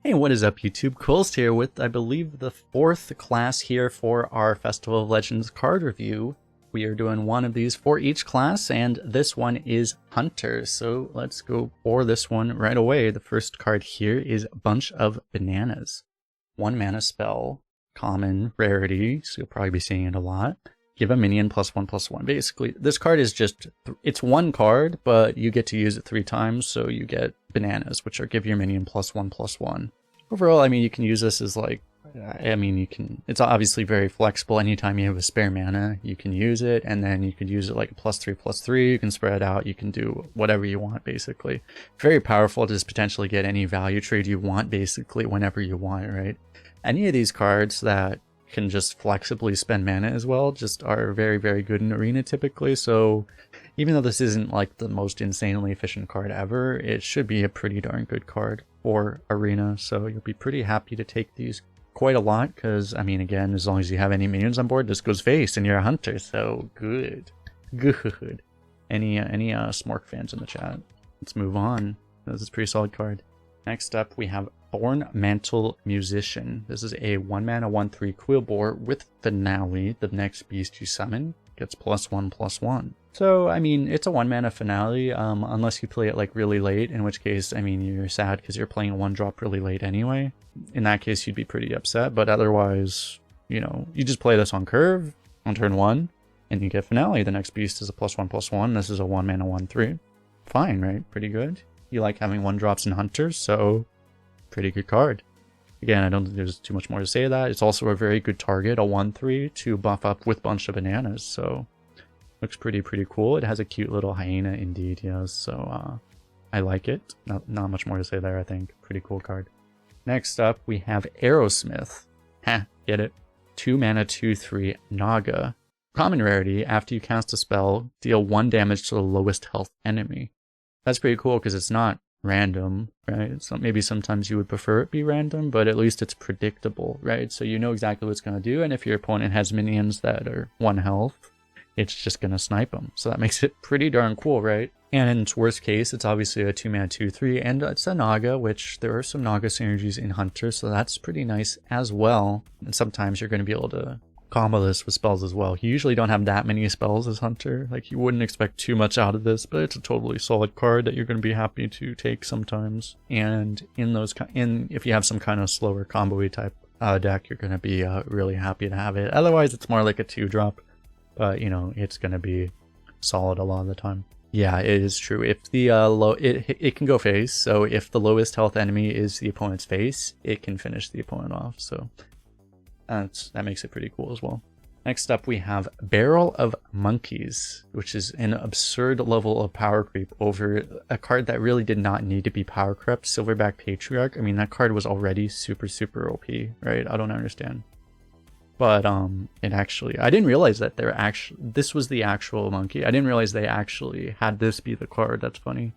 Hey, what is up YouTube? Kolst here with, I believe, the 4th class here for our Festival of Legends card review. We are doing one of these for each class, and this one is Hunter. So let's go for this one right away. The first card here is Bunch of Bananas. 1 mana spell, common, rarity, so you'll probably be seeing it a lot. Give a minion +1/+1. Basically, this card is just, it's one card, but you get to use it 3 times, so you get bananas, which are give your minion +1/+1. Overall, I mean, you can use this as like, it's obviously very flexible. Anytime you have a spare mana, you can use it, and then you could use it like a +3/+3. You can spread it out, you can do whatever you want, basically. Very powerful to just potentially get any value trade you want, basically, whenever you want, right? Any of these cards that can just flexibly spend mana as well just are very, very good in Arena typically. So even though this isn't like the most insanely efficient card ever, it should be a pretty darn good card for Arena. So you'll be pretty happy to take these quite a lot because, I mean, again, as long as you have any minions on board, this goes face and you're a hunter. So good. Good. Any Smork fans in the chat? Let's move on. This is a pretty solid card. Next up, we have Thorn Mantle Musician. This is a 1 mana 1/3 Quillbore with Finale. The next beast you summon gets +1/+1. So, I mean, it's a 1 mana Finale, unless you play it like really late, in which case, I mean, you're sad because you're playing a 1-drop really late anyway. In that case, you'd be pretty upset, but otherwise, you know, you just play this on curve on turn 1, and you get Finale. The next beast is a +1/+1. This is a 1 mana 1/3. Fine, right? Pretty good. You like having 1-drops in Hunters, so pretty good card. Again, I don't think there's too much more to say to that. It's also a very good target, a 1/3 to buff up with Bunch of Bananas, so looks pretty cool. It has a cute little hyena indeed, yes, so I like it. Not much more to say there, I think. Pretty cool card. Next up, we have Aerosmith. Get it? 2 mana 2/3 Naga. Common rarity, after you cast a spell, deal 1 damage to the lowest health enemy. That's pretty cool because it's not random, right? So maybe sometimes you would prefer it be random, but at least it's predictable, right? So you know exactly what it's going to do, and if your opponent has minions that are 1 health, it's just going to snipe them. So that makes it pretty darn cool, right? And in its worst case, it's obviously a 2 mana 2/3, and it's a Naga, which there are some Naga synergies in Hunter, so that's pretty nice as well. And sometimes you're going to be able to combo this with spells as well. You usually don't have that many spells as Hunter. Like, you wouldn't expect too much out of this, but it's a totally solid card that you're going to be happy to take sometimes. And if you have some kind of slower combo-y type deck, you're going to be really happy to have it. Otherwise, it's more like a 2-drop, but you know, it's going to be solid a lot of the time. Yeah, it is true. If the it can go face, so if the lowest health enemy is the opponent's face, it can finish the opponent off. So that makes it pretty cool as well. Next up, we have Barrel of Monkeys, which is an absurd level of power creep over a card that really did not need to be power crept, Silverback Patriarch. I mean, that card was already super OP, right? I don't understand. But it actually, I didn't realize that this was the actual monkey. I didn't realize they actually had this be the card. That's funny.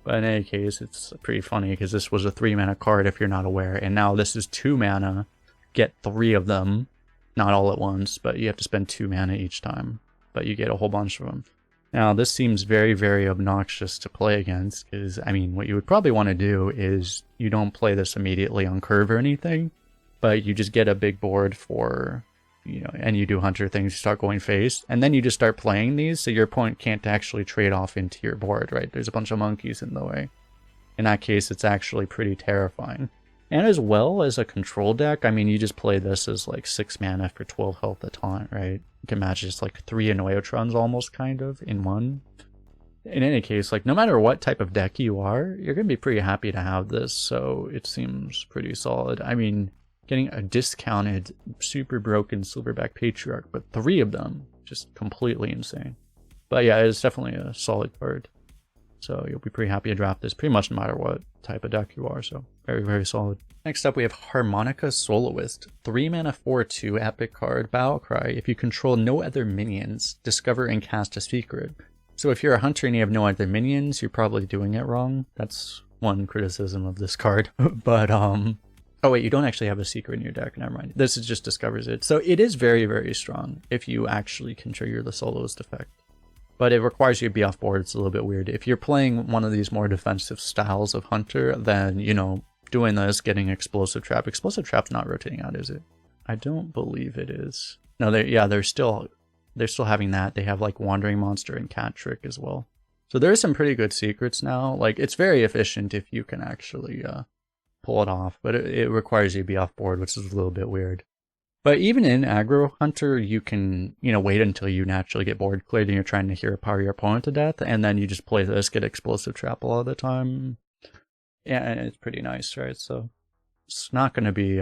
But in any case, it's pretty funny because this was a 3 mana card if you're not aware, and now this is 2 mana. Get 3 of them, not all at once, but you have to spend 2 mana each time, but you get a whole bunch of them. Now this seems very obnoxious to play against because, I mean, what you would probably want to do is you don't play this immediately on curve or anything, but you just get a big board for, you know, and you do Hunter things, you start going face, and then you just start playing these so your opponent can't actually trade off into your board, right? There's a bunch of monkeys in the way. In that case, it's actually pretty terrifying. And as well as a control deck, I mean, you just play this as like 6 mana for 12 health a taunt, right? You can imagine it's like 3 Annoyotrons almost, kind of, in one. In any case, like, no matter what type of deck you are, you're going to be pretty happy to have this, so it seems pretty solid. I mean, getting a discounted, super broken Silverback Patriarch, but 3 of them, just completely insane. But yeah, it's definitely a solid card. So you'll be pretty happy to draft this pretty much no matter what type of deck you are, so very solid. Next up, we have Harmonica Soloist. 3 mana 4/2 epic card, Battle Cry. If you control no other minions, discover and cast a secret. So if you're a hunter and you have no other minions, you're probably doing it wrong. That's one criticism of this card. But oh wait, you don't actually have a secret in your deck, never mind. This just discovers it. So it is very strong if you actually can trigger the Soloist effect. But it requires you to be off board. It's a little bit weird. If you're playing one of these more defensive styles of Hunter, then, you know, doing this, getting Explosive Trap. Explosive Trap's not rotating out, is it? I don't believe it is. No, they're still having that. They have like Wandering Monster and Cat Trick as well. So there's some pretty good secrets now. Like, it's very efficient if you can actually pull it off, but it requires you to be off board, which is a little bit weird. But even in Aggro Hunter, you can, wait until you naturally get board cleared and you're trying to hero power your opponent to death, and then you just play this, get Explosive Trap a lot of the time. Yeah, and it's pretty nice, right? So it's not going to be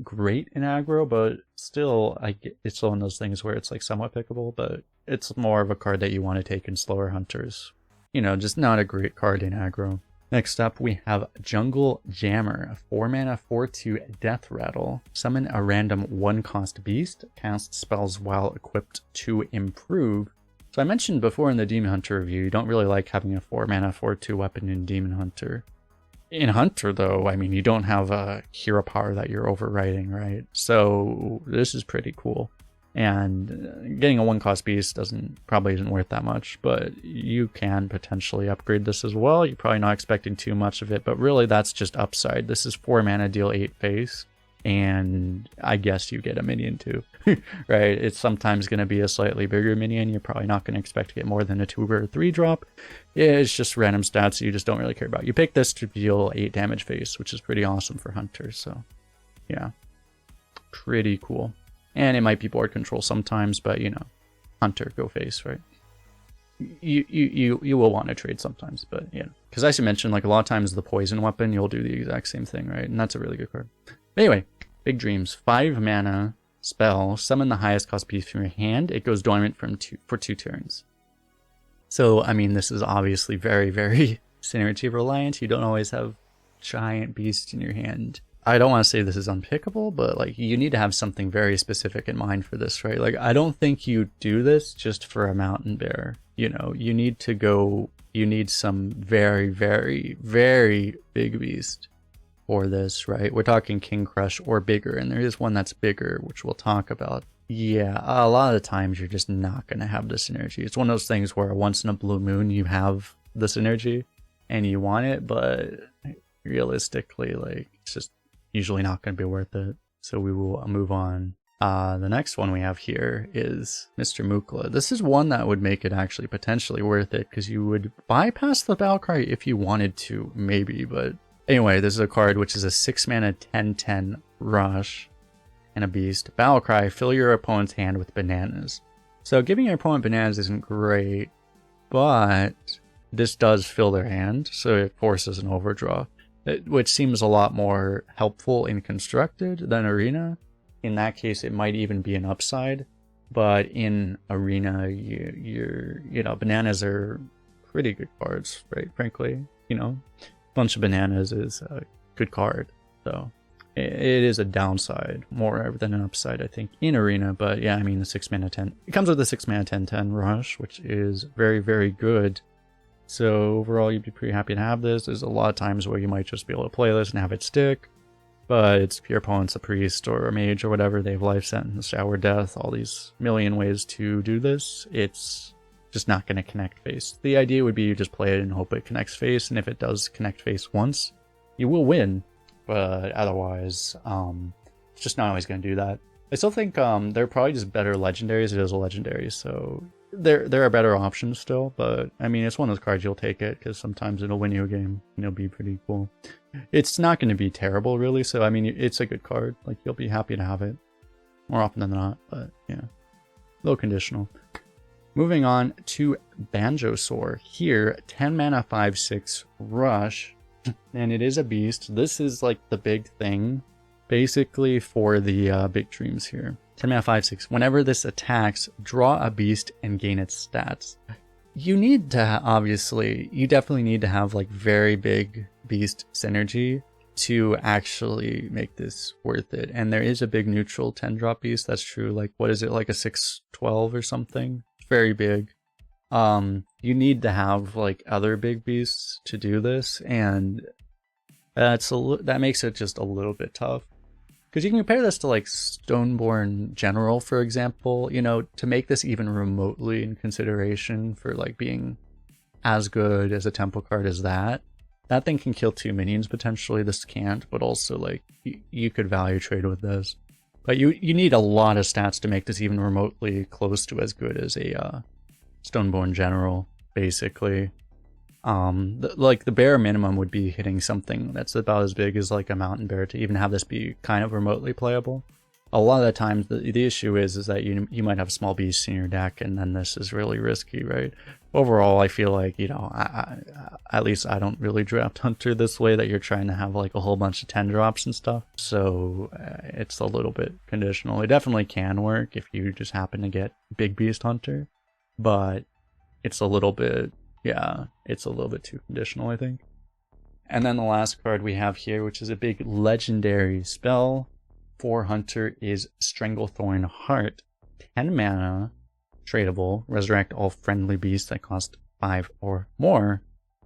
great in aggro, but still, it's one of those things where it's like somewhat pickable, but it's more of a card that you want to take in slower hunters. Just not a great card in aggro. Next up, we have Jungle Jammer, a 4-mana 4/2 Death Rattle. Summon a random 1-cost beast, cast spells while equipped to improve. So I mentioned before in the Demon Hunter review, you don't really like having a 4-mana 4/2 weapon in Demon Hunter. In Hunter, though, I mean, you don't have a hero power that you're overriding, right? So this is pretty cool. And getting a 1-cost beast probably isn't worth that much, but you can potentially upgrade this as well. You're probably not expecting too much of it, but really that's just upside. This is 4 mana, deal 8 face, and I guess you get a minion too, right? It's sometimes going to be a slightly bigger minion. You're probably not going to expect to get more than a 2 or 3 drop. It's just random stats that you just don't really care about. You pick this to deal 8 damage face, which is pretty awesome for Hunters, so yeah, pretty cool. And it might be board control sometimes, but Hunter, go face, right? You will want to trade sometimes, but because as you mentioned, like a lot of times the poison weapon, you'll do the exact same thing, right? And that's a really good card. But anyway, Big Dreams, 5 mana spell, summon the highest cost beast from your hand. It goes dormant for 2 turns. So I mean, this is obviously very, very synergy reliant. You don't always have giant beasts in your hand. I don't want to say this is unpickable, but like you need to have something very specific in mind for this, right? Like I don't think you do this just for a mountain bear. You need some very, very, very big beast for this, right? We're talking King Crush or bigger, and there is one that's bigger, which we'll talk about. Yeah, a lot of the times you're just not going to have the synergy. It's one of those things where once in a blue moon you have the synergy and you want it, but realistically, like it's just usually not going to be worth it. So we will move on. The next one we have here is Mr. Mookla. This is one that would make it actually potentially worth it because you would bypass the battle cry if you wanted to, maybe. But anyway, this is a card which is a 6 mana 10/10 rush and a beast. Battle cry, fill your opponent's hand with bananas. So giving your opponent bananas isn't great, but this does fill their hand, so it forces an overdraw, which seems a lot more helpful in Constructed than Arena. In that case, it might even be an upside, but in Arena, bananas are pretty good cards, right? Frankly, bunch of bananas is a good card, so it is a downside more than an upside, I think, in Arena. But yeah, I mean, the 6 mana 10, it comes with a 6 mana 10/10 rush, which is very, very good. So overall, you'd be pretty happy to have this. There's a lot of times where you might just be able to play this and have it stick, but it's if your opponent's a priest or a mage or whatever, they have life sentence, shower death, all these million ways to do this. It's just not going to connect face. The idea would be you just play it and hope it connects face, and if it does connect face once, you will win. But otherwise, it's just not always going to do that. I still think they're probably just better legendaries. It is a legendary, so there are better options still, but I mean, it's one of those cards you'll take it because sometimes it'll win you a game and it'll be pretty cool. It's not going to be terrible, really, so I mean, it's a good card. Like, you'll be happy to have it more often than not, but yeah, a little conditional. Moving on to Banjosore. Here, 10 mana 5/6 rush, and it is a beast. This is like the big thing basically for the Big Dreams here. 10 mana 5/6. Whenever this attacks, draw a beast and gain its stats. You need to you definitely need to have like very big beast synergy to actually make this worth it. And there is a big neutral 10 drop beast. That's true. Like, what is it, like a 6/12 or something? Very big. You need to have like other big beasts to do this, and that makes it just a little bit tough. Because you can compare this to like Stoneborn General, for example, to make this even remotely in consideration for like being as good as a temple card as that, That thing can kill 2 minions potentially. This can't, but also like you could value trade with this. But you need a lot of stats to make this even remotely close to as good as a Stoneborn General, basically. Like the bare minimum would be hitting something that's about as big as like a Mountain Bear to even have this be kind of remotely playable. A lot of the times the issue is that you might have small beasts in your deck, and then this is really risky, right? Overall, I feel like, you know, at least I don't really draft Hunter this way, that you're trying to have like a whole bunch of 10 drops and stuff. So it's a little bit conditional. It definitely can work if you just happen to get Big Beast Hunter, but it's a little bit, yeah, it's a little bit too conditional, I think. And then the last card we have here, which is a big legendary spell for Hunter, is Stranglethorne Heart. 10 mana, tradable, resurrect all friendly beasts that cost 5 or more.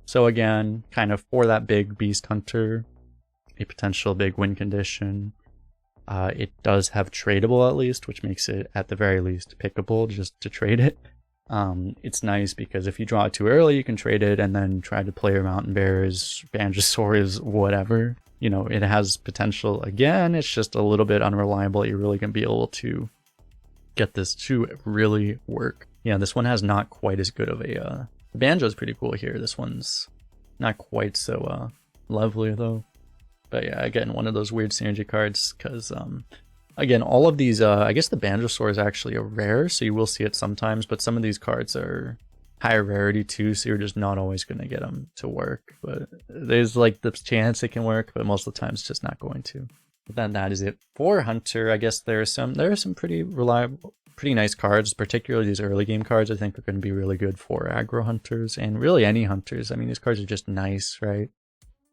So again, kind of for that big beast hunter, a potential big win condition. It does have tradable at least, which makes it at the very least pickable just to trade it. It's nice because if you draw it too early, you can trade it and then try to play your Mountain Bears, Banjosores, whatever. You know, it has potential. Again, it's just a little bit unreliable. You're really going to be able to get this to really work. Yeah, this one has not quite as good of a... the Banjo's pretty cool here. This one's not quite so lovely, though. But yeah, again, one of those weird synergy cards, because, again, all of these... I guess the Banjosore is actually a rare, so you will see it sometimes, but some of these cards are higher rarity too, so you're just not always going to get them to work. But there's like the chance it can work, but most of the time it's just not going to. But then that is it for Hunter. I guess there are some pretty reliable, pretty nice cards, particularly these early game cards. I think are going to be really good for aggro hunters and really any hunters. I mean, these cards are just nice, right?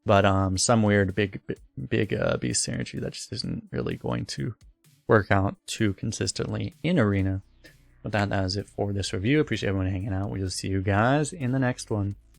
But some weird big beast synergy that just isn't really going to work out too consistently in Arena. But that is it for this review. Appreciate everyone hanging out. We'll see you guys in the next one.